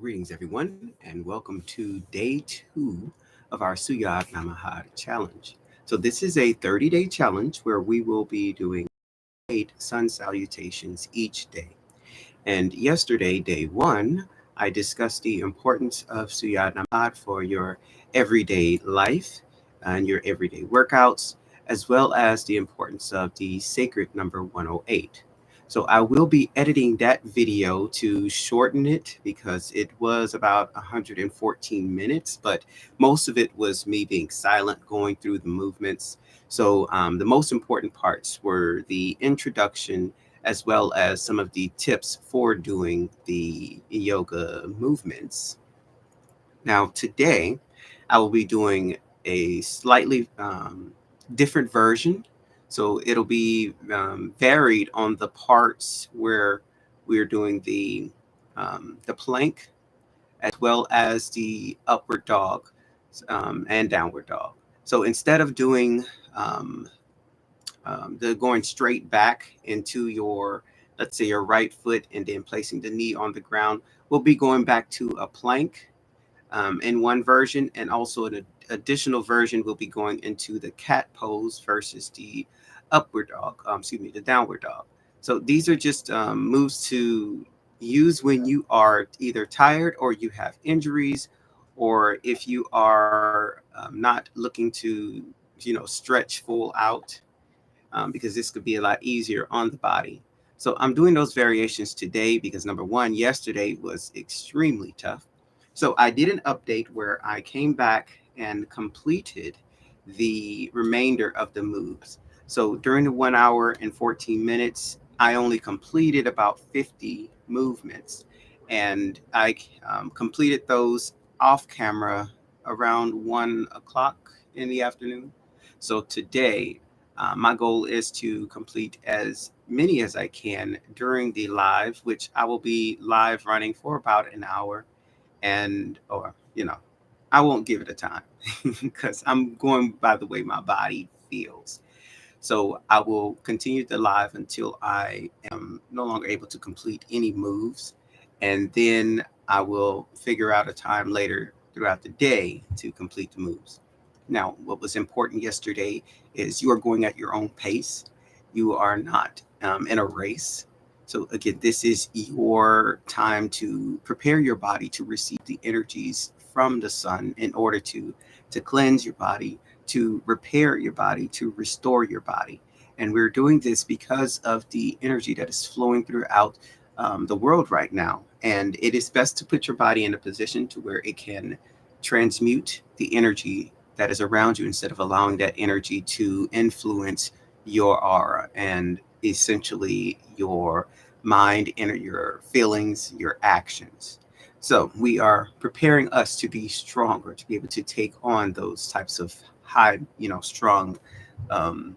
Greetings, everyone, and welcome to day two of our Surya Namaskar challenge. So, this is a 30-day challenge where we will be doing 8 sun salutations each day. And yesterday, day one, I discussed the importance of Surya Namaskar for your everyday life and your everyday workouts, as well as the importance of the sacred number 108. So I will be editing that video to shorten it because it was about 114 minutes, but most of it was me being silent, going through the movements. So the most important parts were the introduction as well as some of the tips for doing the yoga movements. Now, today, I will be doing a slightly different version. So it'll be varied on the parts where we're doing the plank as well as the upward dog and downward dog. So instead of doing um, the going straight back into your, let's say, your right foot and then placing the knee on the ground, we'll be going back to a plank in one version, and also an additional version will be going into the cat pose versus the upward dog, the downward dog. So these are just moves to use when you are either tired or you have injuries, or if you are not looking to, stretch full out, because this could be a lot easier on the body. So I'm doing those variations today because number one, yesterday was extremely tough. So I did an update where I came back and completed the remainder of the moves. So during the 1 hour and 14 minutes, I only completed about 50 movements. And I completed those off camera around 1 o'clock in the afternoon. So today, my goal is to complete as many as I can during the live, which I will be live running for about an hour. And, or, I won't give it a time because I'm going by the way my body feels. So I will continue the live until I am no longer able to complete any moves. And then I will figure out a time later throughout the day to complete the moves. Now, what was important yesterday is you are going at your own pace. You are not in a race. So, again, this is your time to prepare your body to receive the energies from the sun in order to cleanse your body, to repair your body, to restore your body. And we're doing this because of the energy that is flowing throughout the world right now. And it is best to put your body in a position to where it can transmute the energy that is around you instead of allowing that energy to influence your aura and essentially your mind and your feelings, your actions. So we are preparing us to be stronger, to be able to take on those types of high, strong um,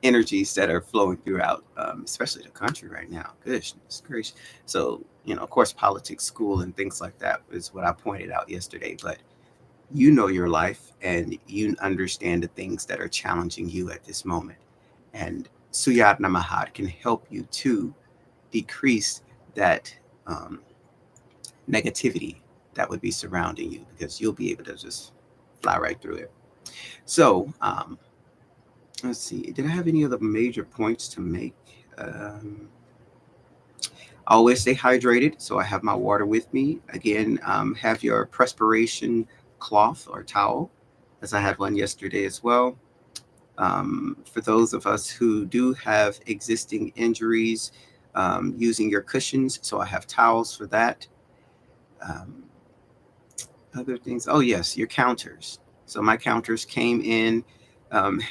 energies that are flowing throughout, especially the country right now. Goodness gracious. So, of course, politics, school, and things like that is what I pointed out yesterday. But you know your life and you understand the things that are challenging you at this moment. And Suyat Namahad can help you to decrease that negativity that would be surrounding you because you'll be able to just fly right through it. So, let's see. Did I have any other major points to make? Always stay hydrated. So I have my water with me. Again, have your perspiration cloth or towel, as I had one yesterday as well. For those of us who do have existing injuries, using your cushions. So I have towels for that. Um, Other things. Oh, yes, your counters. So my counters came in um,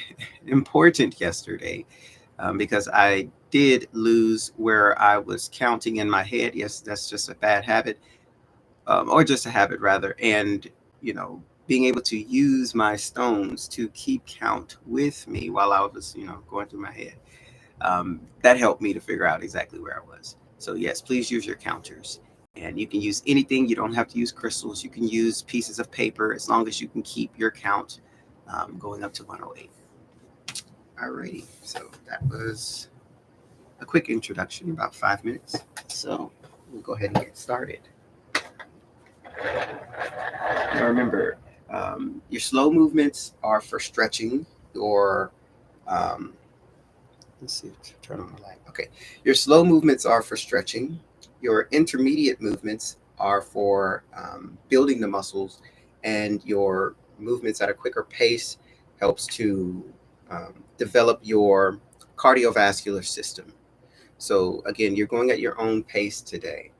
important yesterday because I did lose where I was counting in my head. Yes, that's just a bad habit, or just a habit rather. And, you know, being able to use my stones to keep count with me while I was, going through my head, that helped me to figure out exactly where I was. So, yes, please use your counters. And you can use anything. You don't have to use crystals. You can use pieces of paper as long as you can keep your count going up to 108. Alrighty. So that was a quick introduction, about 5 minutes. So we'll go ahead and get started. Now remember, your slow movements are for stretching. Your um, let's see, turn on the light. Okay, your slow movements are for stretching. Your intermediate movements are for building the muscles, and your movements at a quicker pace helps to develop your cardiovascular system. So again, you're going at your own pace today.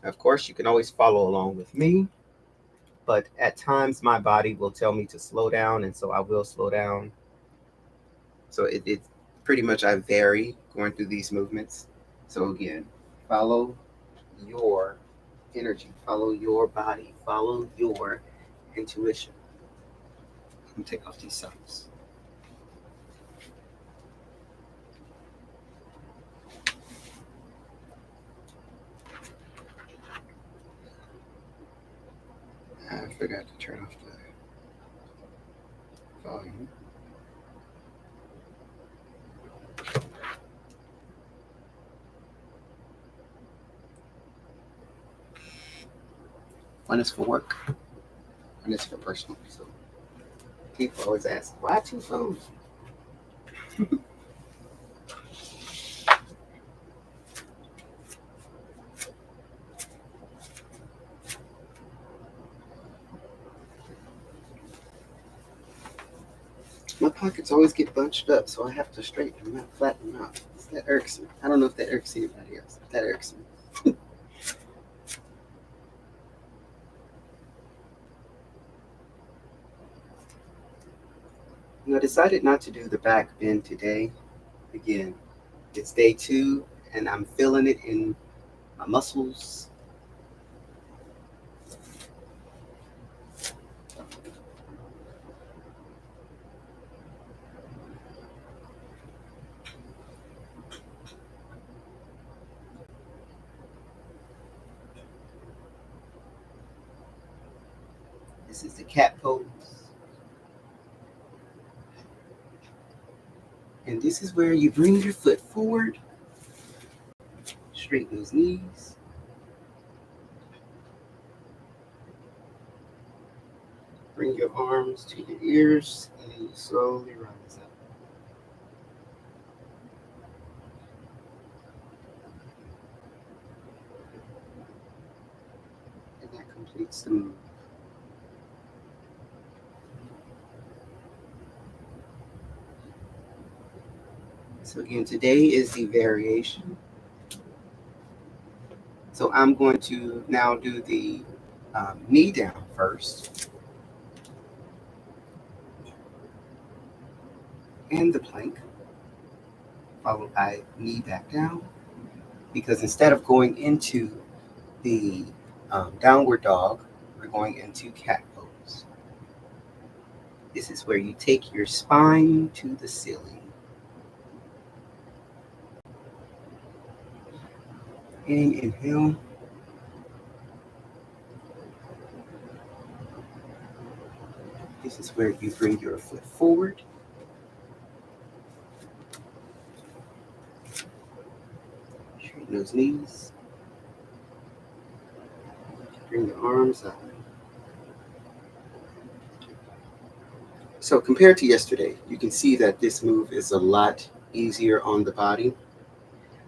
Of course, you can always follow along with me, but at times my body will tell me to slow down, and so I will slow down. So it pretty much I vary going through these movements. So again, follow your energy, follow your body, follow your intuition. Let me take off these socks. I forgot to turn off the volume. One is for work, one is for personal. So people always ask, why two phones? My pockets always get bunched up, so I have to straighten them out, flatten them out. It's that irksome. I don't know if that irks anybody else. That irksome. I decided not to do the back bend today. Again, it's day 2, and I'm feeling it in my muscles. This is the cat pose. And this is where you bring your foot forward, straighten those knees. Bring your arms to your ears, and then you slowly rise up. And that completes the move. So again, today is the variation. So I'm going to now do the knee down first, and the plank, followed by knee back down. Because instead of going into the downward dog, we're going into cat pose. This is where you take your spine to the ceiling. And inhale. This is where you bring your foot forward. Straighten those knees. Bring the arms up. So compared to yesterday, you can see that this move is a lot easier on the body.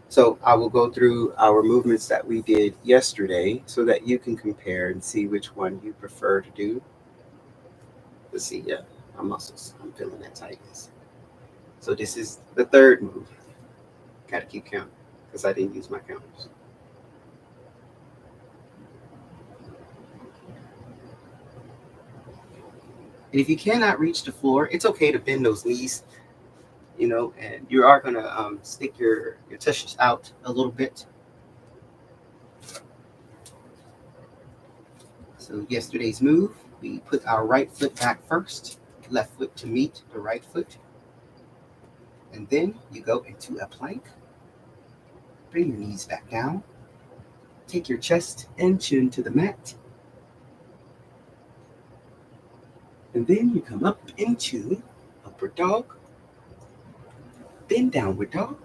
So I will go through our movements that we did yesterday so that you can compare and see which one you prefer to do. Let's see, yeah, my muscles, I'm feeling that tightness. So this is the third move. Got to keep counting because I didn't use my counters. And if you cannot reach the floor, it's okay to bend those knees, and you are going to stick your tushes out a little bit. So yesterday's move, we put our right foot back first, left foot to meet the right foot. And then you go into a plank. Bring your knees back down. Take your chest and chin to the mat. And then you come up into upward dog, then downward dog.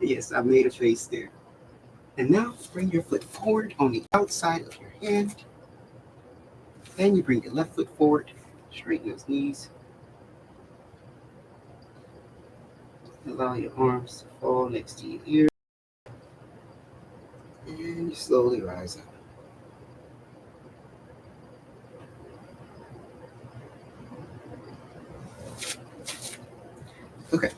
Yes, I made a face there. And now bring your foot forward on the outside of your hand. Then you bring your left foot forward, straighten those knees. Allow your arms to fall next to your ear. And you slowly rise up. Okay.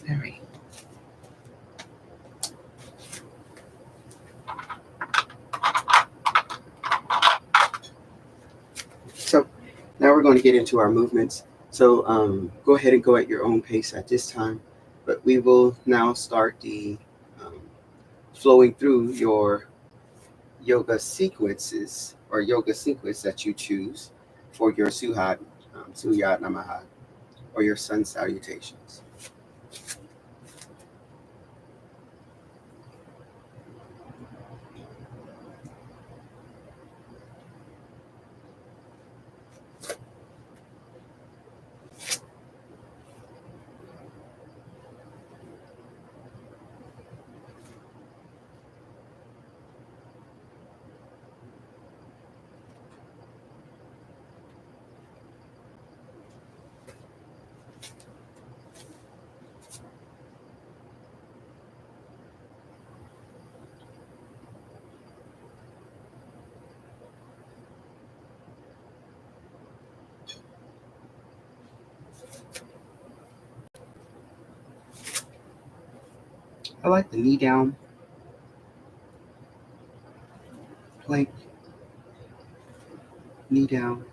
All right. So now we're going to get into our movements. So go ahead and go at your own pace at this time. But we will now start the um, flowing through your yoga sequences or yoga sequence that you choose for your Surya Namaha, or your sun salutations. I like the knee down, plank, knee down,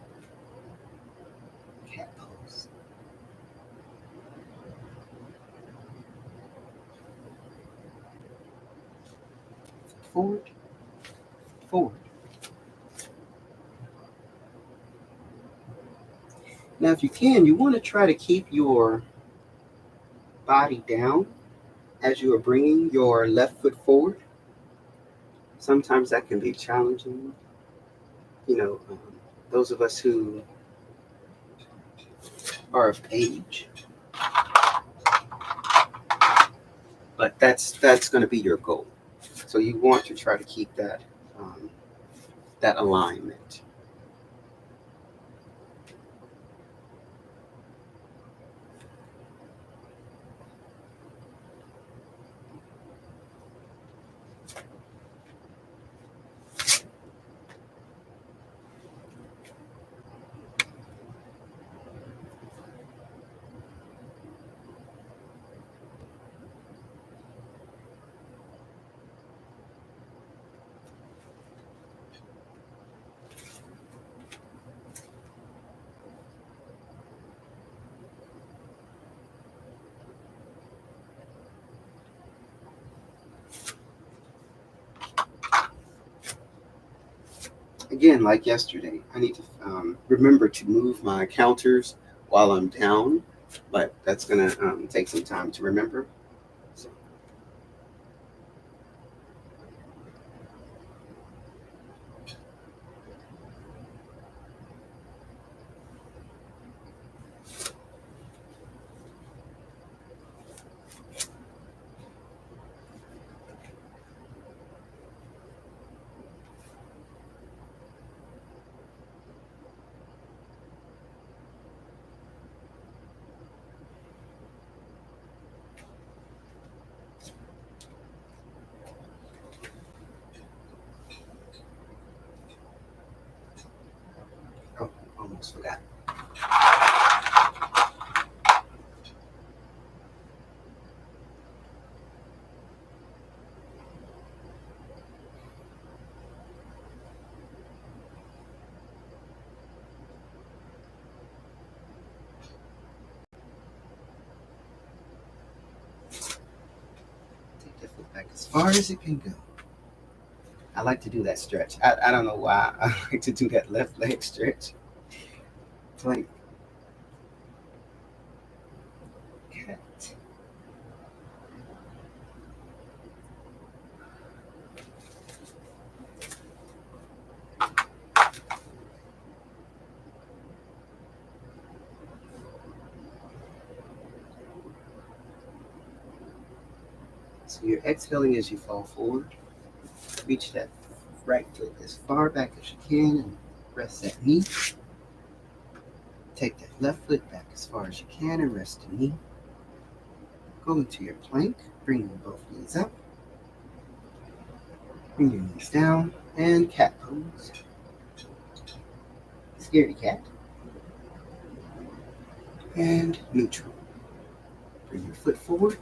cat pose. Forward, forward. Now, if you can, you want to try to keep your body down as you are bringing your left foot forward. Sometimes that can be challenging. You know, those of us who are of age, but that's going to be your goal. So you want to try to keep that alignment. Again, like yesterday, I need to remember to move my counters while I'm down, but that's going to take some time to remember. So, oh, almost forgot. Take that foot back as far as it can go. I like to do that stretch. I don't know why I like to do that left leg stretch. Plank, So you're exhaling as you fall forward. Reach that right foot as far back as you can and rest that knee. Take that left foot back as far as you can and rest the knee. Go into your plank. Bring both knees up. Bring your knees down and cat pose. Scaredy cat. And neutral. Bring your foot forward.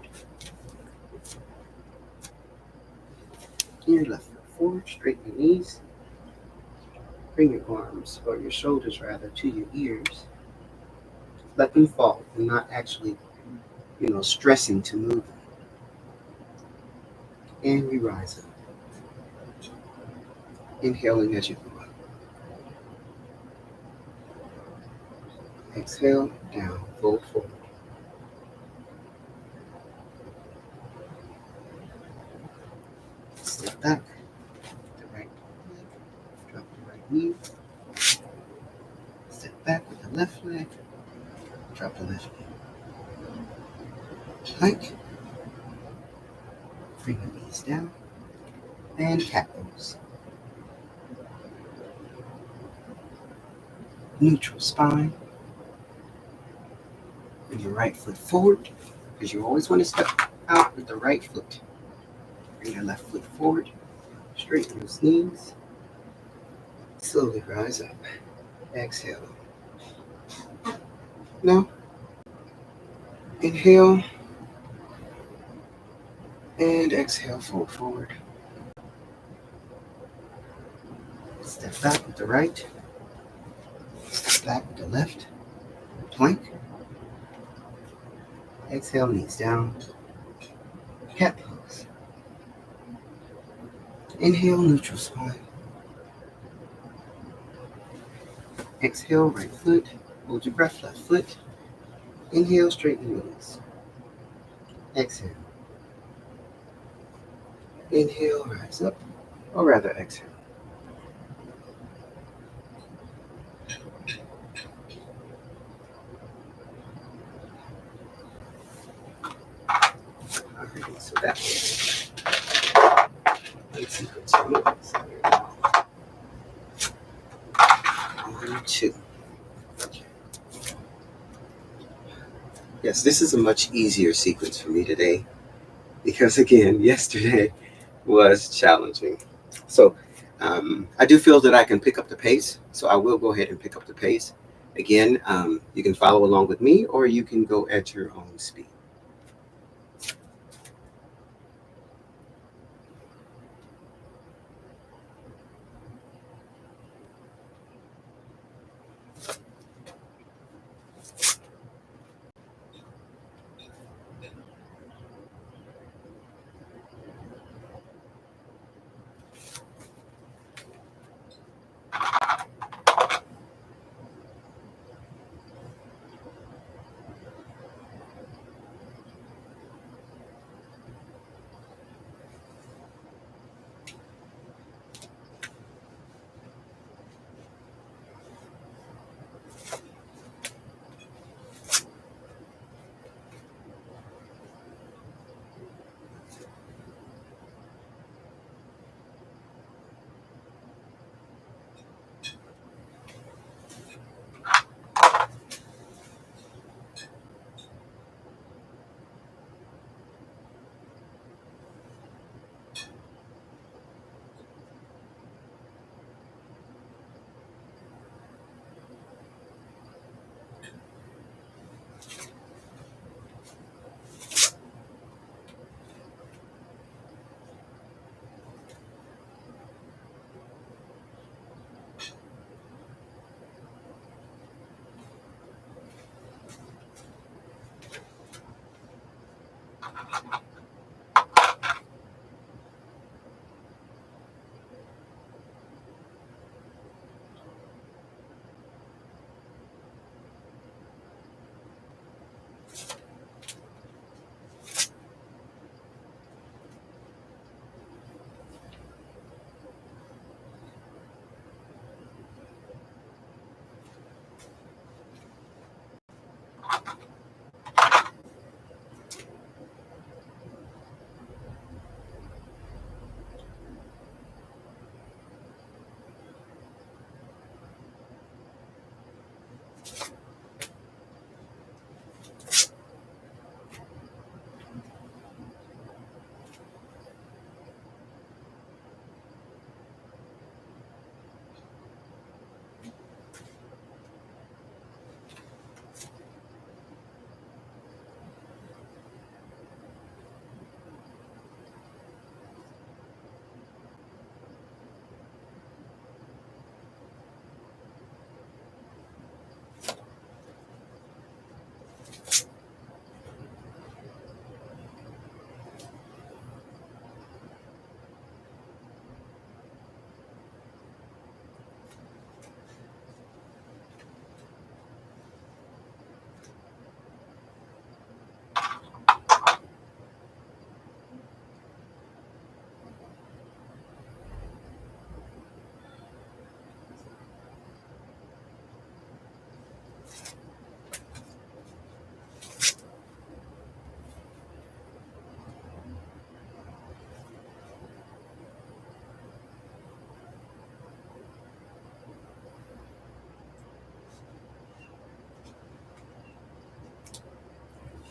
Your left foot forward. Straighten your knees. Bring your arms, or your shoulders rather, to your ears. Let them fall. And not actually, stressing to move them. And we rise up. Inhaling as you go up. Exhale, down, fold forward. Step back, the right leg, drop the right knee. Step back with the left leg, drop the left knee. Plank, bring the knees down, and cat pose. Neutral spine. Bring your right foot forward, because you always want to step out with the right foot. Bring your left foot forward, straighten those knees. Slowly rise up. Exhale. Now, inhale and exhale, fold forward. Step back with the right. Step back with the left. Plank. Exhale, knees down. Cat pose. Inhale, neutral spine. Exhale, right foot. Hold your breath, left foot. Inhale, straighten your knees. Exhale. Inhale, rise up. Or rather, exhale. Alright, so that was one sequence for me. So 1, 2. Yes, this is a much easier sequence for me today because, again, yesterday was challenging. So I do feel that I can pick up the pace, so I will go ahead and pick up the pace. Again, you can follow along with me or you can go at your own speed.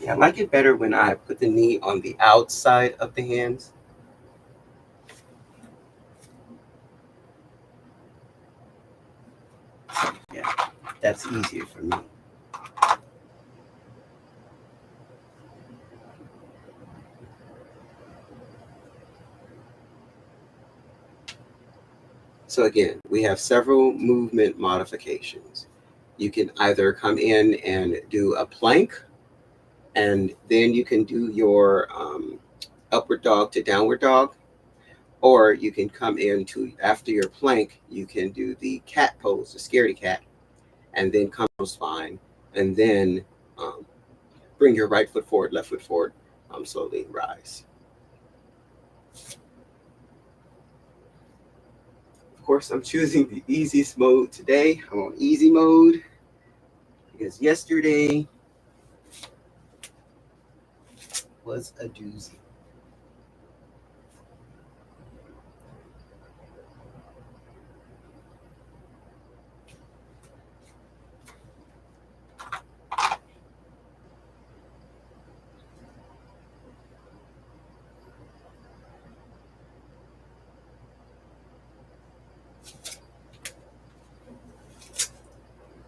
Yeah, I like it better when I put the knee on the outside of the hands. Yeah, that's easier for me. So again, we have several movement modifications. You can either come in and do a plank, and then you can do your upward dog to downward dog, or you can come into after your plank, you can do the cat pose, the scaredy cat, and then come to spine, and then um, bring your right foot forward, left foot forward, slowly rise. Of course, I'm choosing the easiest mode today. I'm on easy mode because yesterday was a doozy.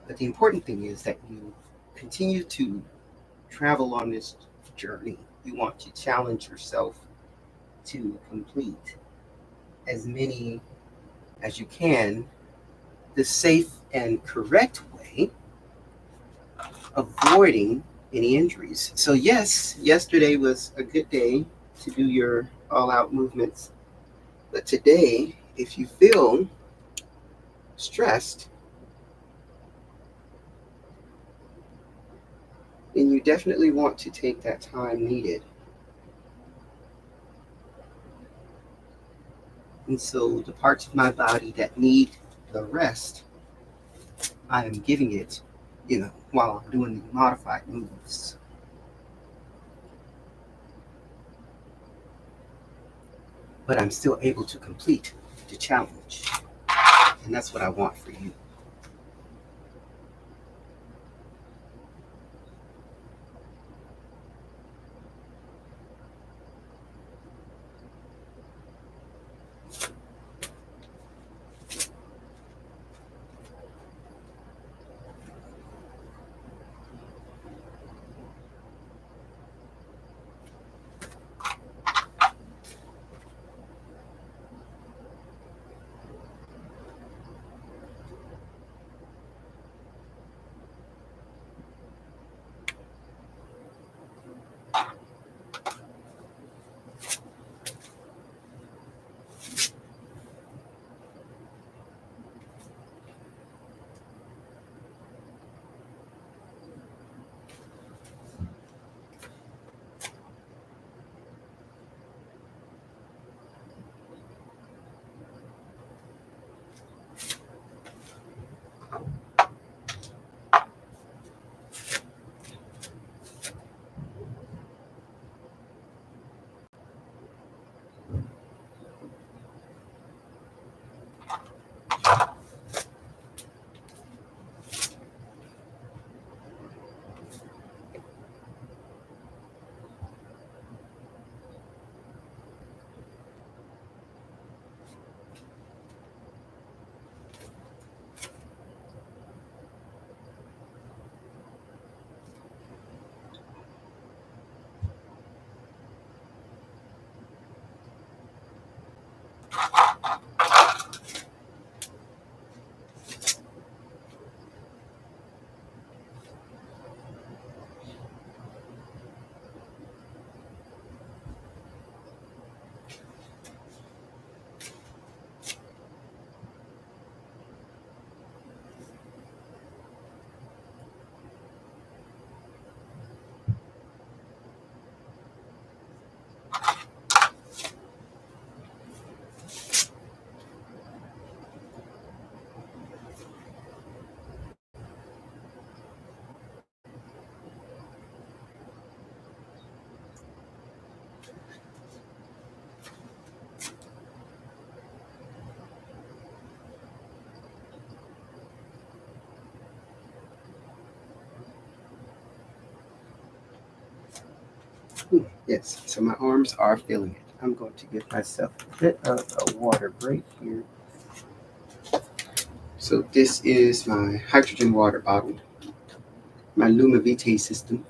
But the important thing is that you continue to travel on this journey. You want to challenge yourself to complete as many as you can the safe and correct way, avoiding any injuries. So, yes, yesterday was a good day to do your all out movements. But today, if you feel stressed, then you definitely want to take that time needed. And so, the parts of my body that need the rest, I am giving it, while I'm doing the modified moves. But I'm still able to complete the challenge. And that's what I want for you. Yes, so my arms are feeling it. I'm going to give myself a bit of a water break here. So this is my hydrogen water bottle, my Luma Vitae system.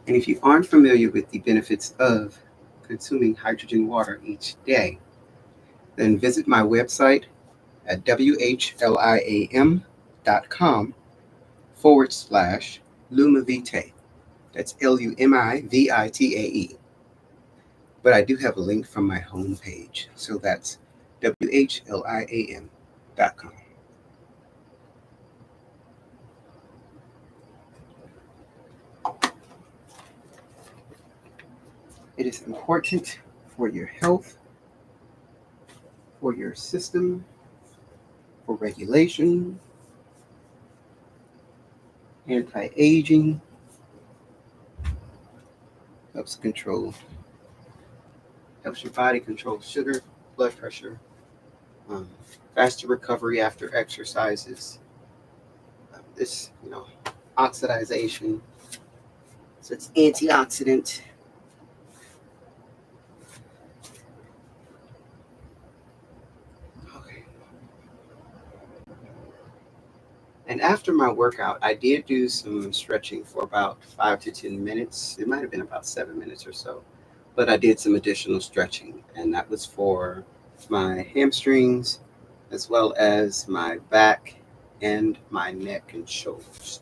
And if you aren't familiar with the benefits of consuming hydrogen water each day, then visit my website at whliam.com/Luma Vitae. That's LUMIVITAE. But I do have a link from my homepage. So that's whliam.com. It is important for your health, for your system, for regulation, anti-aging, helps control, helps your body control sugar, blood pressure, um, faster recovery after exercises. This, oxidization. So it's antioxidant. Okay. And after my workout, I did do some stretching for about 5 to 10 minutes. It might have been about 7 minutes or so, but I did some additional stretching, and that was for my hamstrings as well as my back and my neck and shoulders.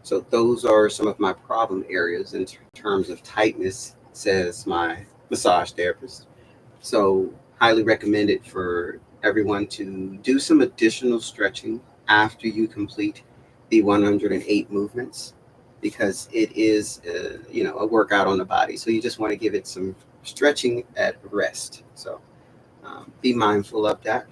So those are some of my problem areas in terms of tightness, says my massage therapist. So highly recommended for everyone to do some additional stretching after you complete the 108 movements because it is, a workout on the body. So you just want to give it some stretching at rest. So be mindful of that.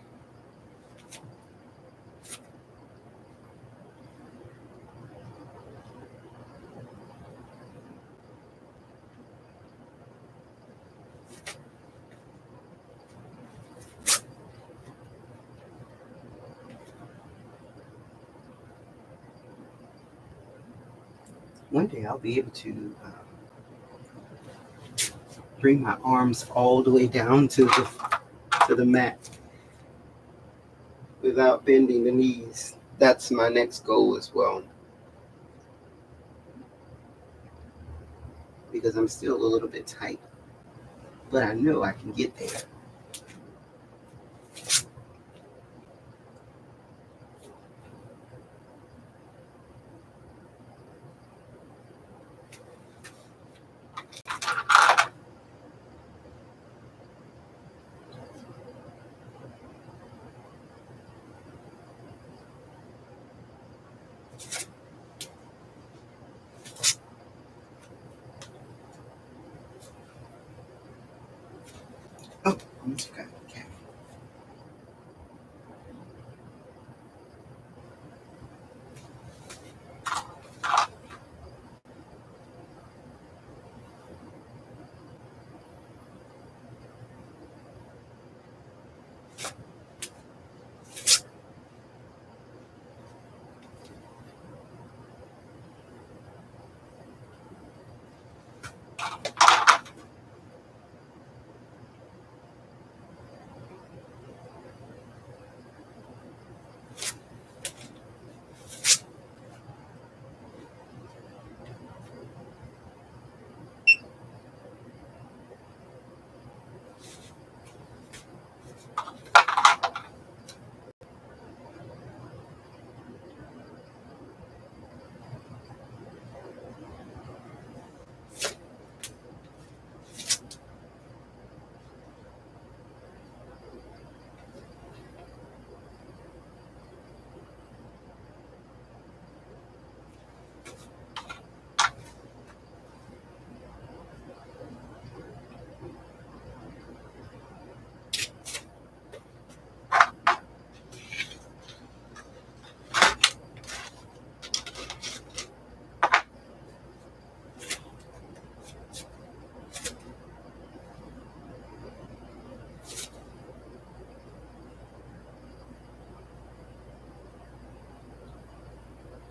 One day I'll be able to bring my arms all the way down to the mat without bending the knees. That's my next goal as well because I'm still a little bit tight, but I know I can get there. Oh, almost forgot. Okay.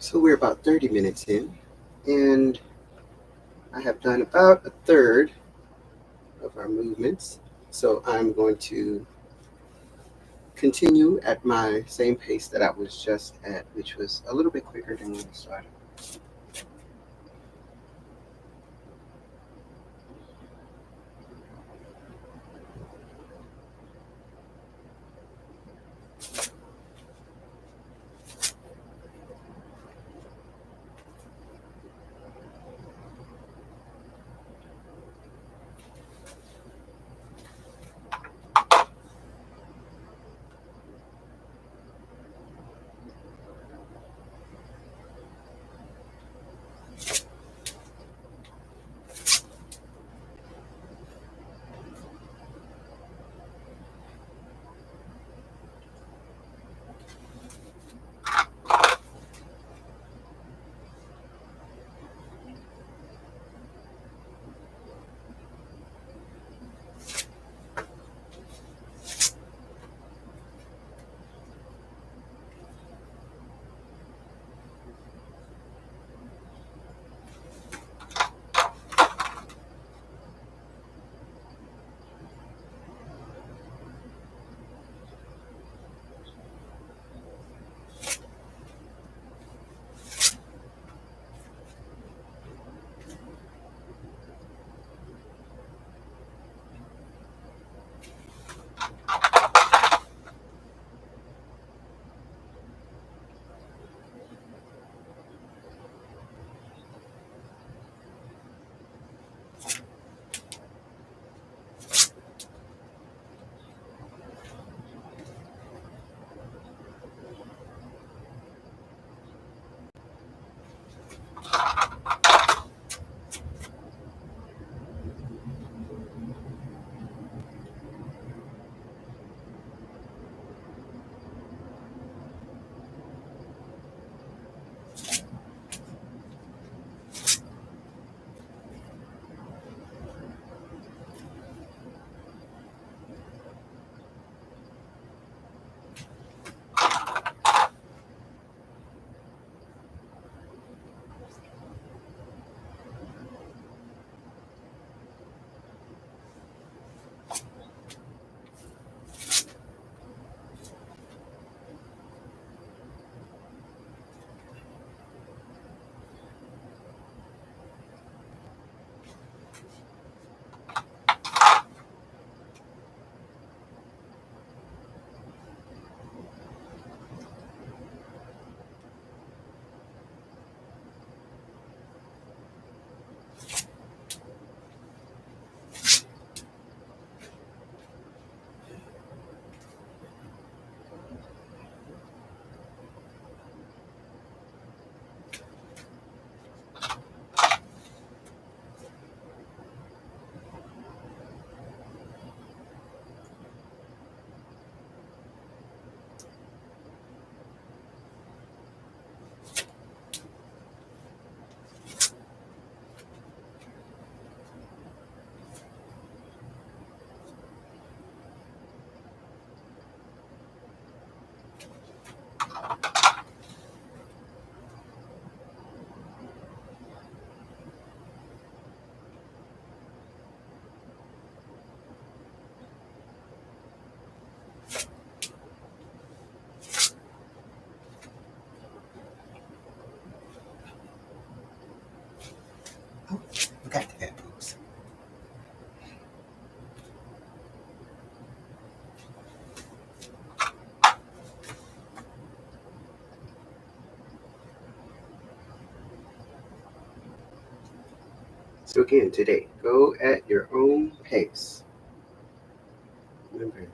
So we're about 30 minutes in, and I have done about a third of our movements. So I'm going to continue at my same pace that I was just at, which was a little bit quicker than when we started. Oh, forgot to add books. So again, today, go at your own pace. Remember,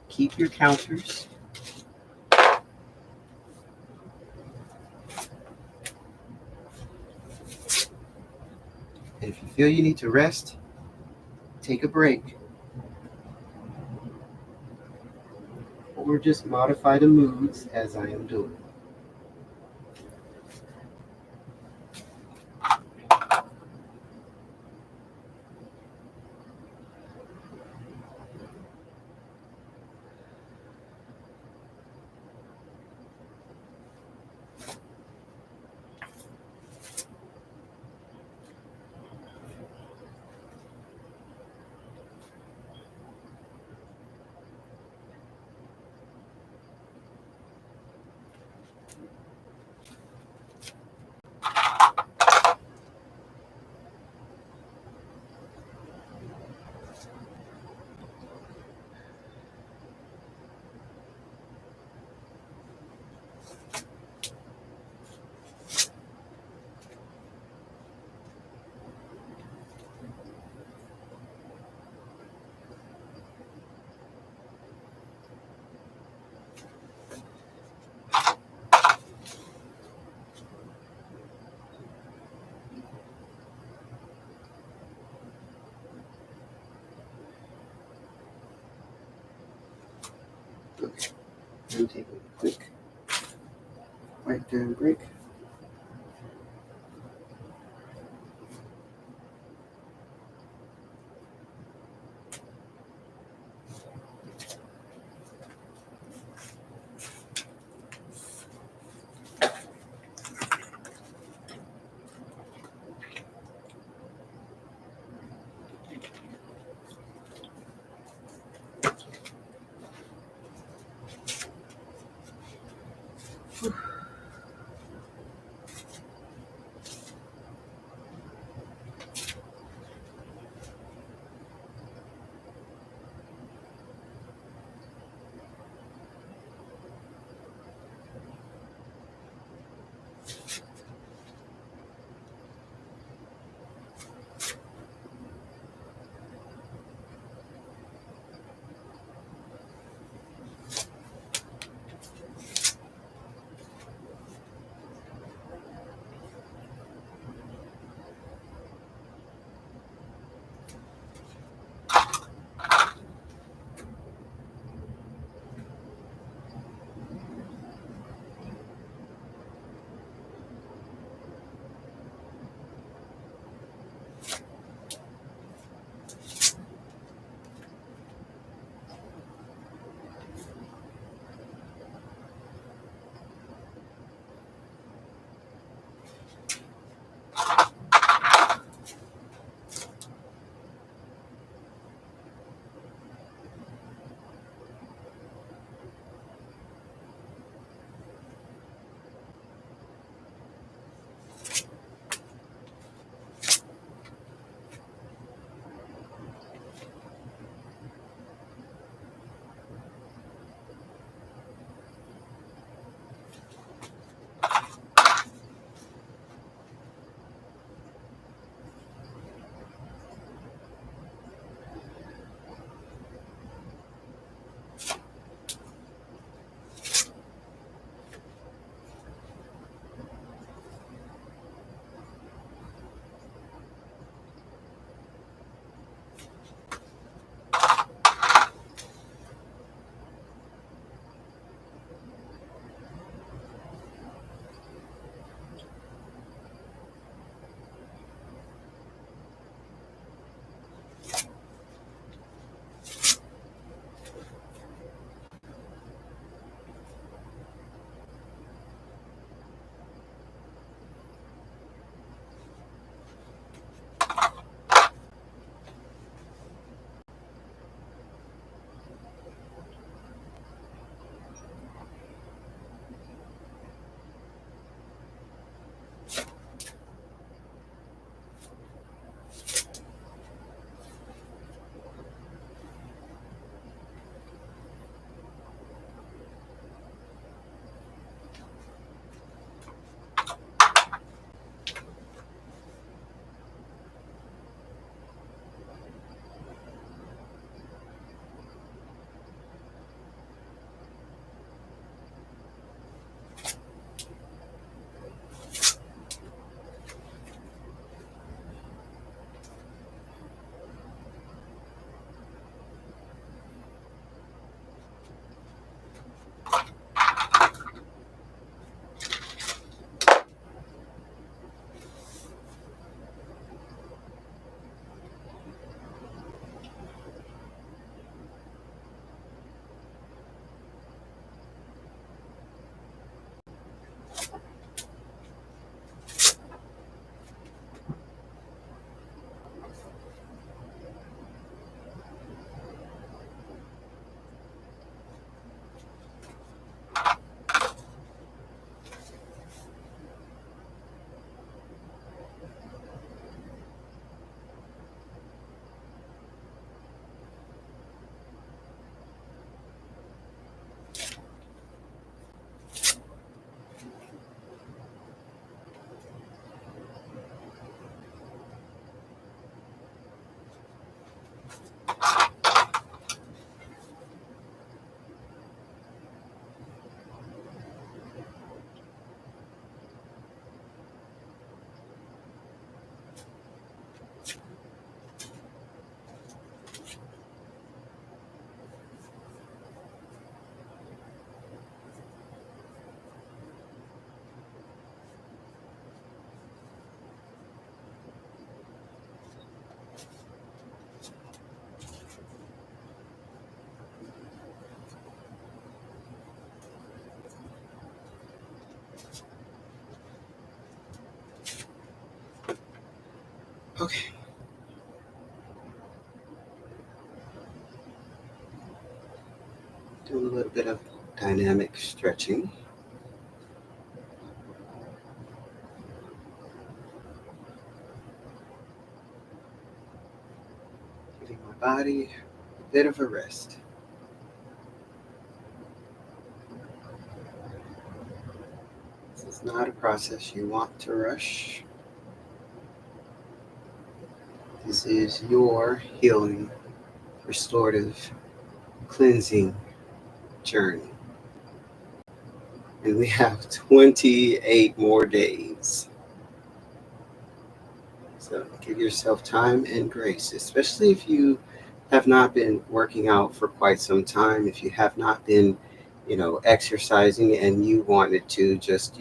keep your counters. And if you feel you need to rest, take a break. Or just modify the moods as I am doing. and take a quick wipe down break. Okay. Do a little bit of dynamic stretching. Giving my body a bit of a rest. This is not a process you want to rush. This is your healing, restorative, cleansing journey. And we have 28 more days. So give yourself time and grace, especially if you have not been working out for quite some time, if you have not been, exercising and you wanted to just,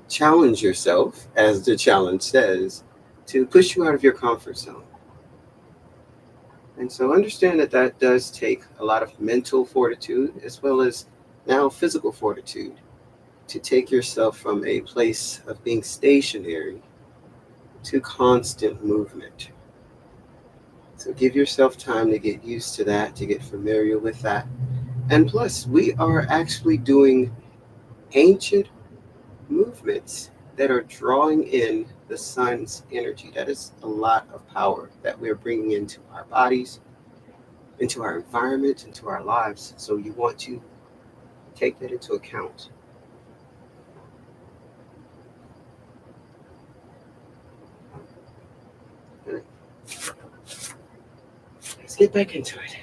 challenge yourself, as the challenge says, to push you out of your comfort zone. And so understand that that does take a lot of mental fortitude as well as now physical fortitude to take yourself from a place of being stationary to constant movement. So give yourself time to get used to that, to get familiar with that. And plus, we are actually doing ancient movements that are drawing in the sun's energy. That is a lot of power that we're bringing into our bodies, into our environment, into our lives. So you want to take that into account. Let's get back into it.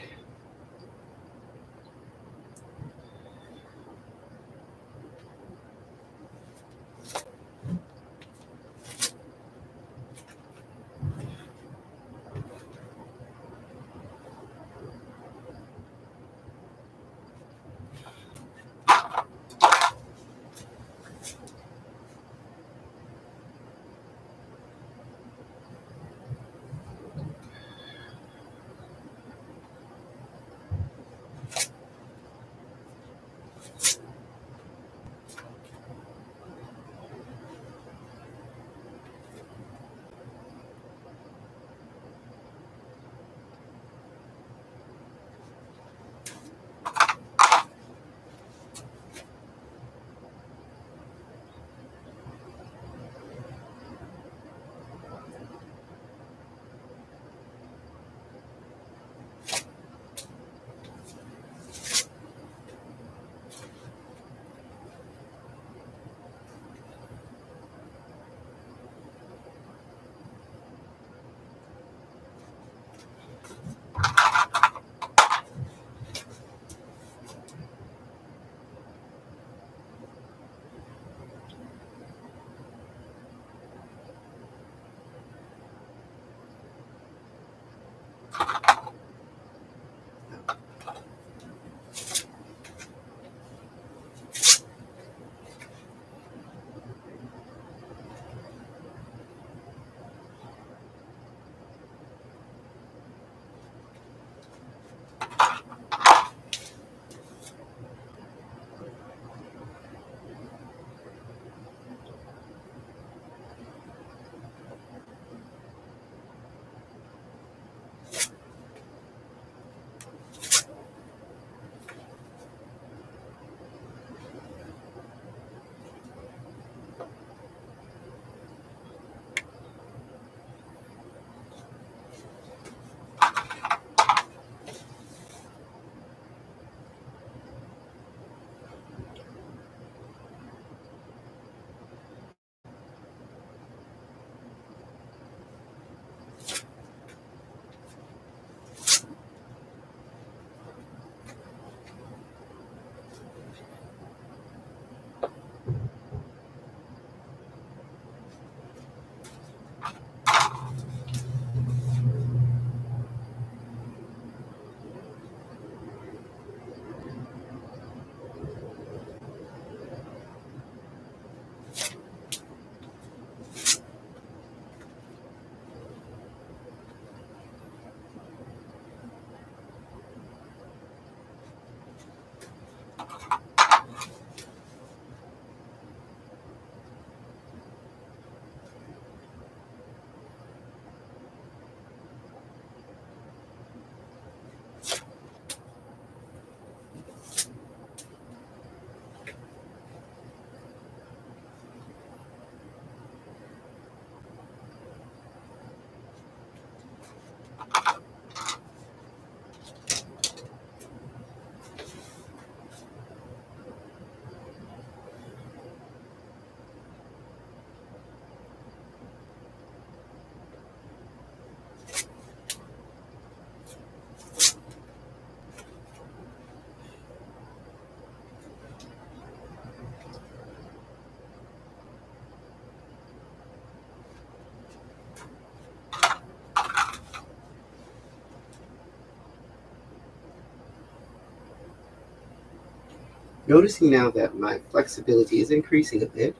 Noticing now that my flexibility is increasing a bit.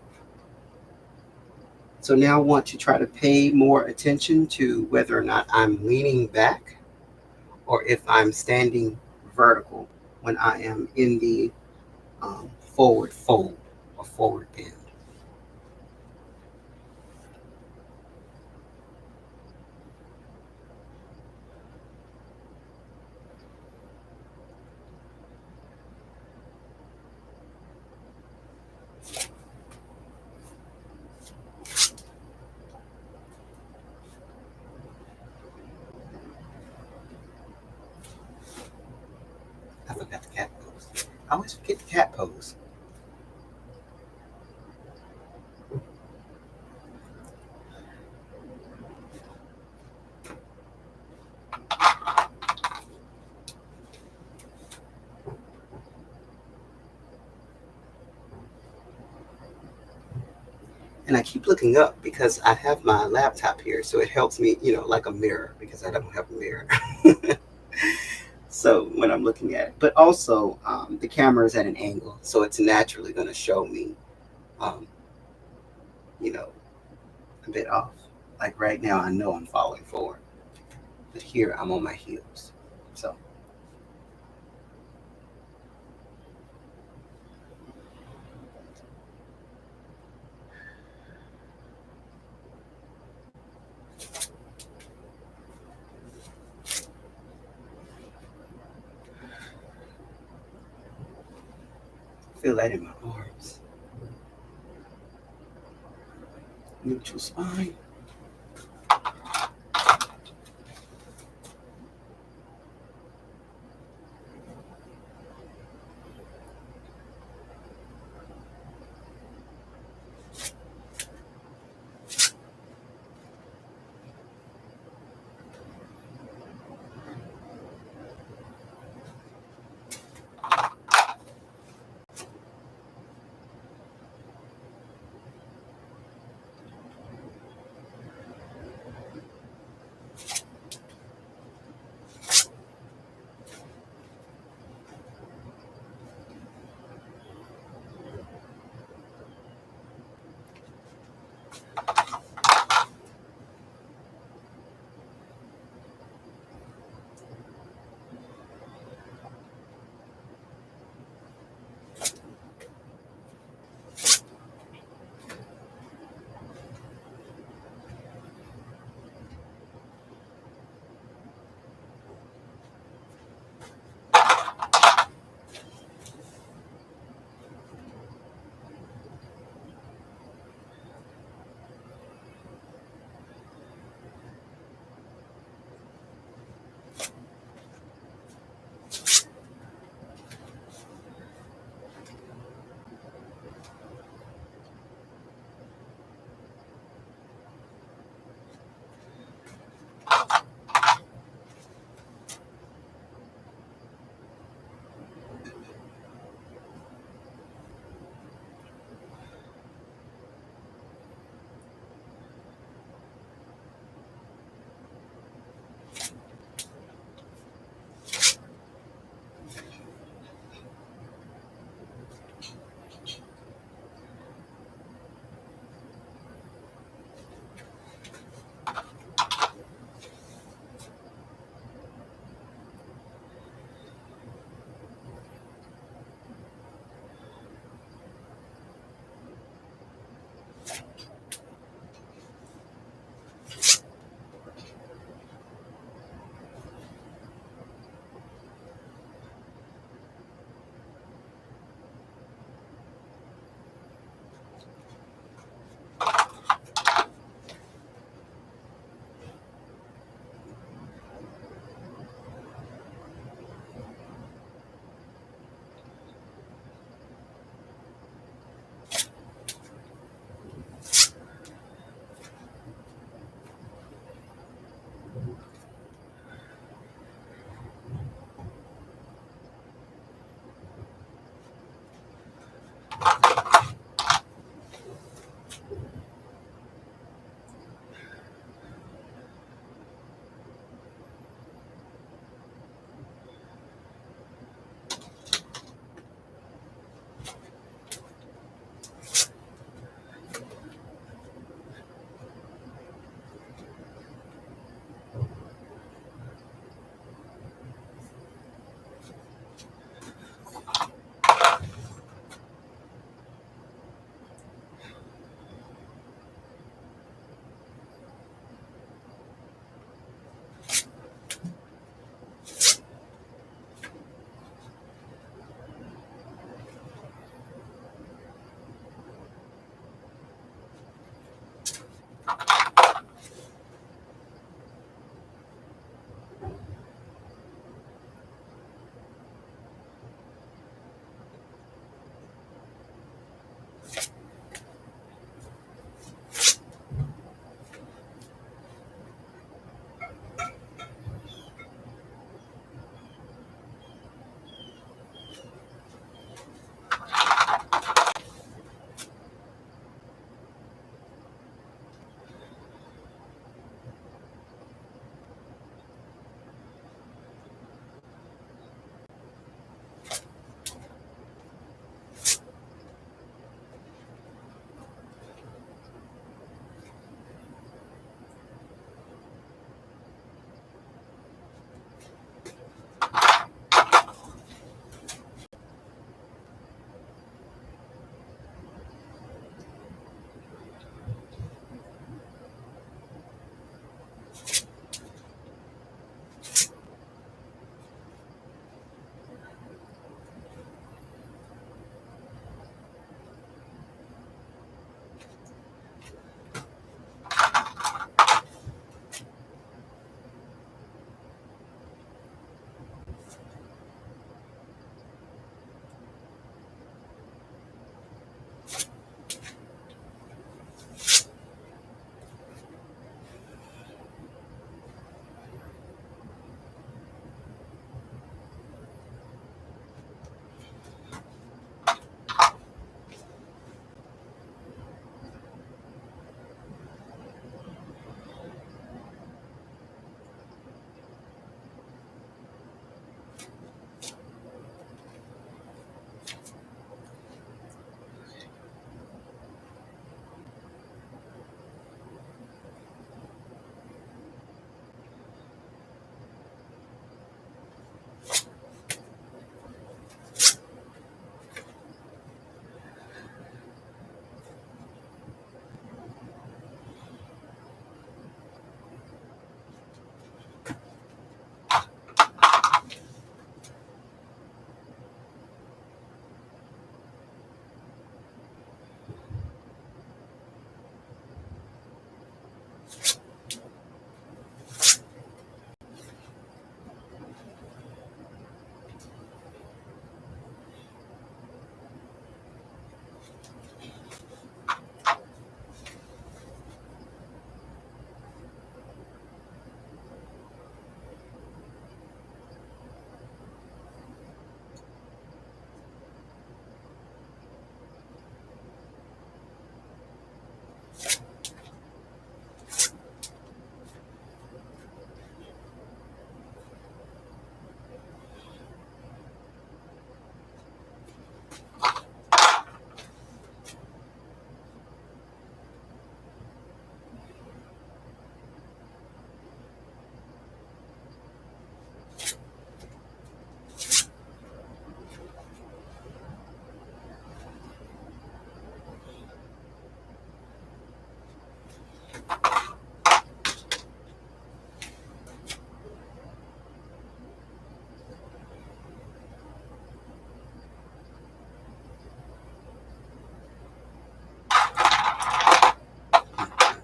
So now I want to try to pay more attention to whether or not I'm leaning back or if I'm standing vertical when I am in the forward fold or forward bend. I forgot the cat pose. I always forget the cat pose. And I keep looking up because I have my laptop here, so it helps me, like a mirror because I don't have a mirror. So when I'm looking at it, but also the camera is at an angle, so it's naturally going to show me, um, you know, a bit off. Like right now, I know I'm falling forward, but here I'm on my heels. So feel that in my arms, neutral spine.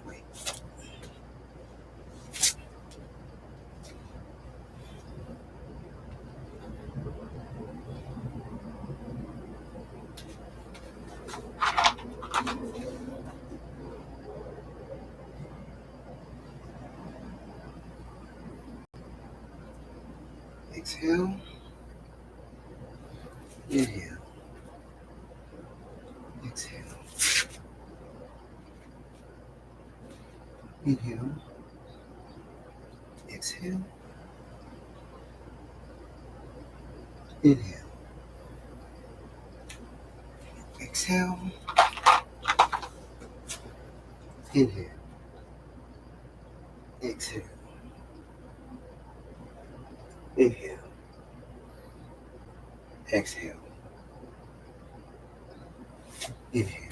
Wait. Exhale. Inhale. Exhale. Inhale. Exhale. Inhale. Exhale. Inhale. Exhale. Inhale. Exhale. Inhale.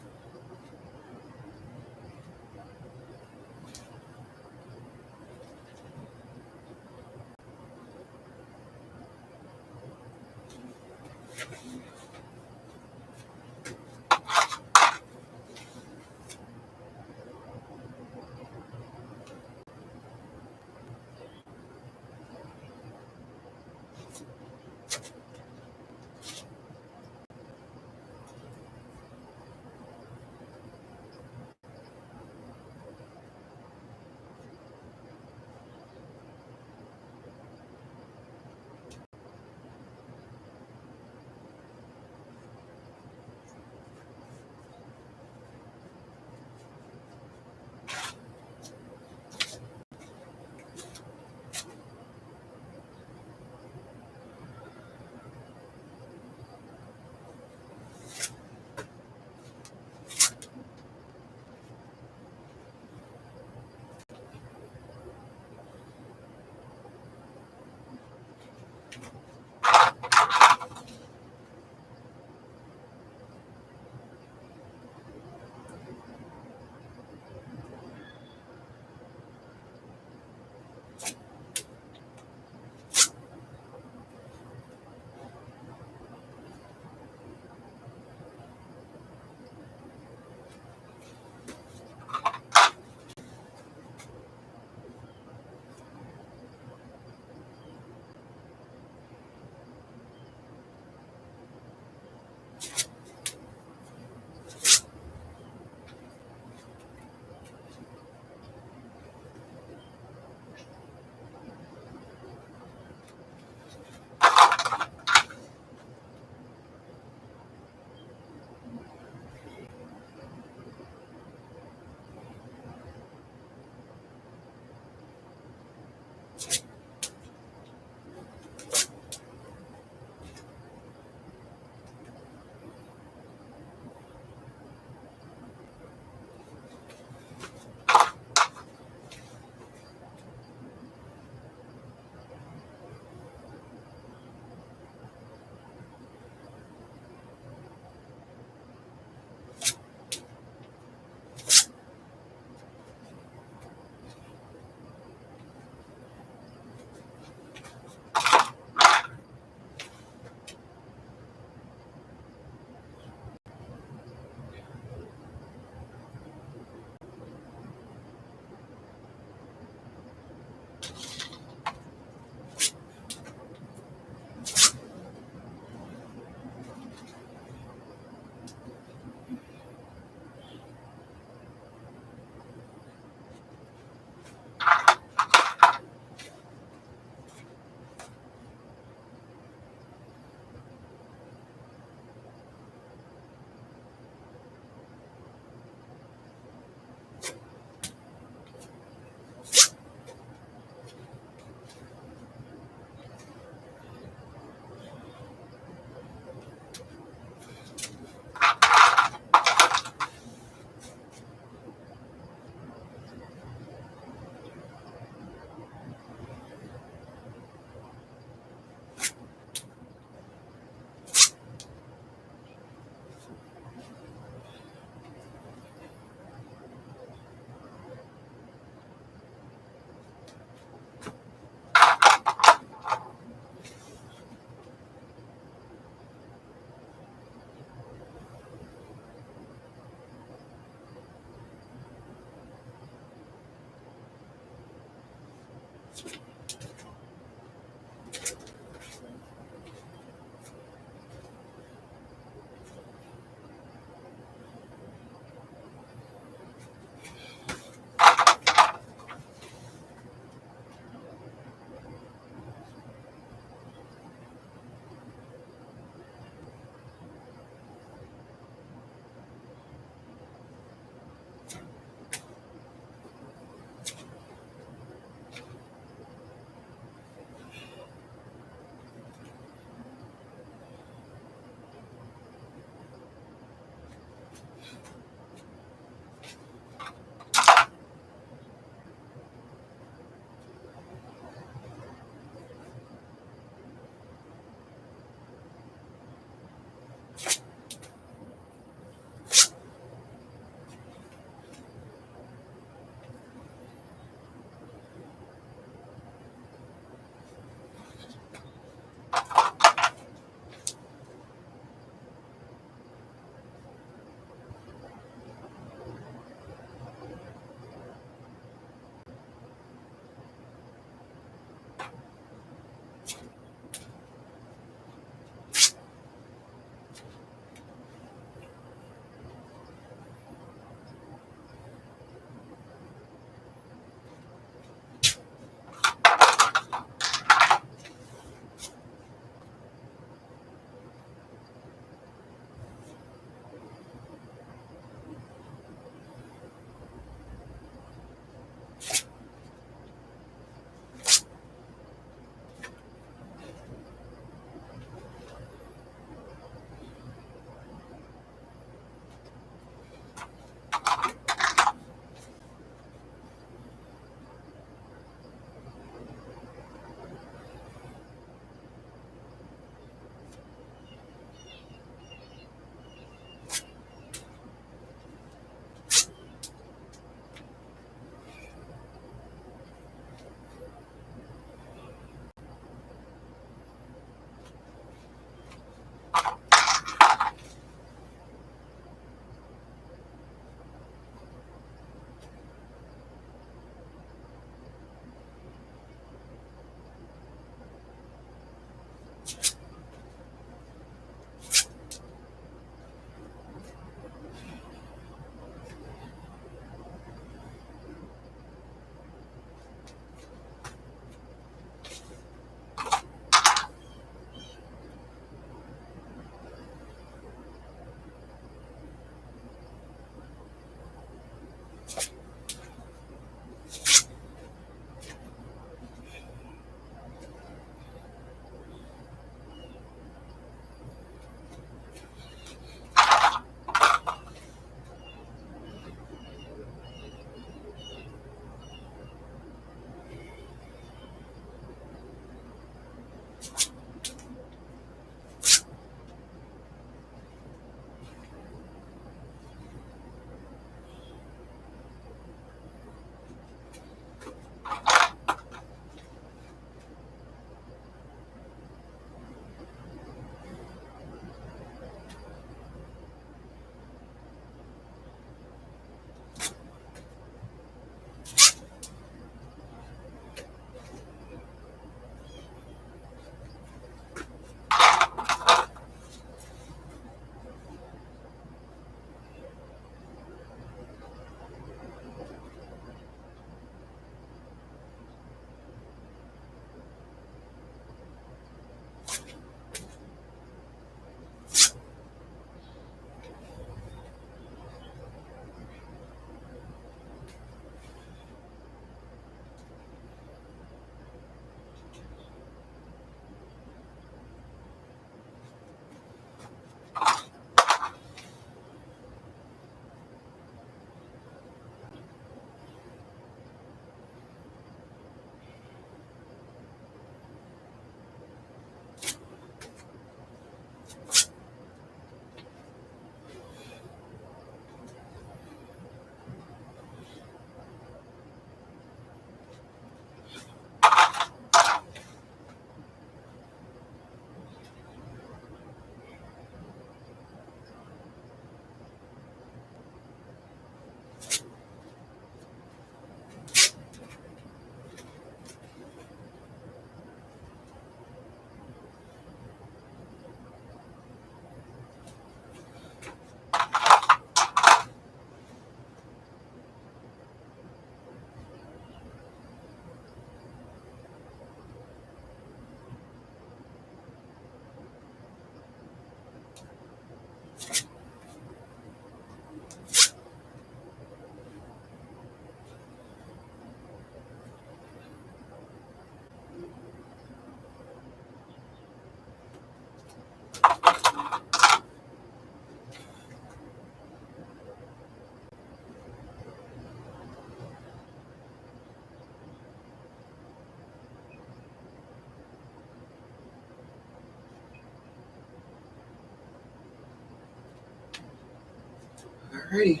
Alrighty.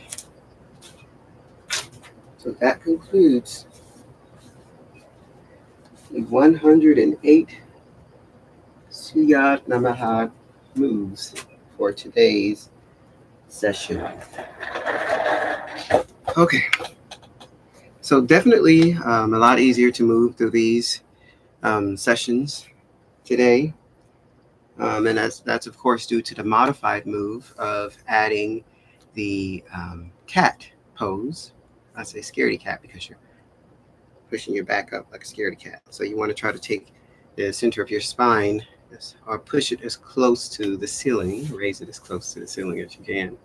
So that concludes the 108 Surya Namaskar moves for today's session. Okay, so definitely a lot easier to move through these sessions today. And that's of course due to the modified move of adding the cat pose. I say scaredy cat because you're pushing your back up like a scaredy cat. So you want to try to take the center of your spine or push it as close to the ceiling, raise it as close to the ceiling as you can.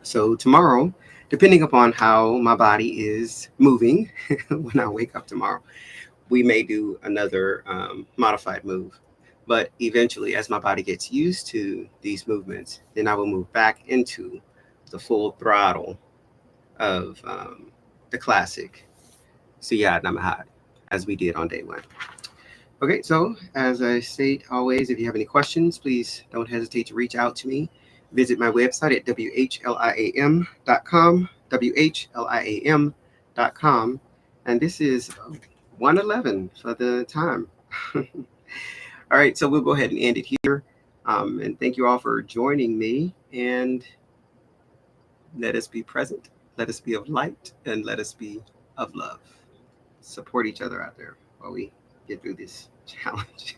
So tomorrow, depending upon how my body is moving when I wake up tomorrow, we may do another modified move. But eventually, as my body gets used to these movements, then I will move back into the full throttle of the classic Siyad Namahad, as we did on day one. Okay, so as I state always, if you have any questions, please don't hesitate to reach out to me. Visit my website at whliam.com, whliam.com. And this is 111 for the time. All right, so we'll go ahead and end it here. And thank you all for joining me. And let us be present, let us be of light, and let us be of love. Support each other out there while we get through this challenge.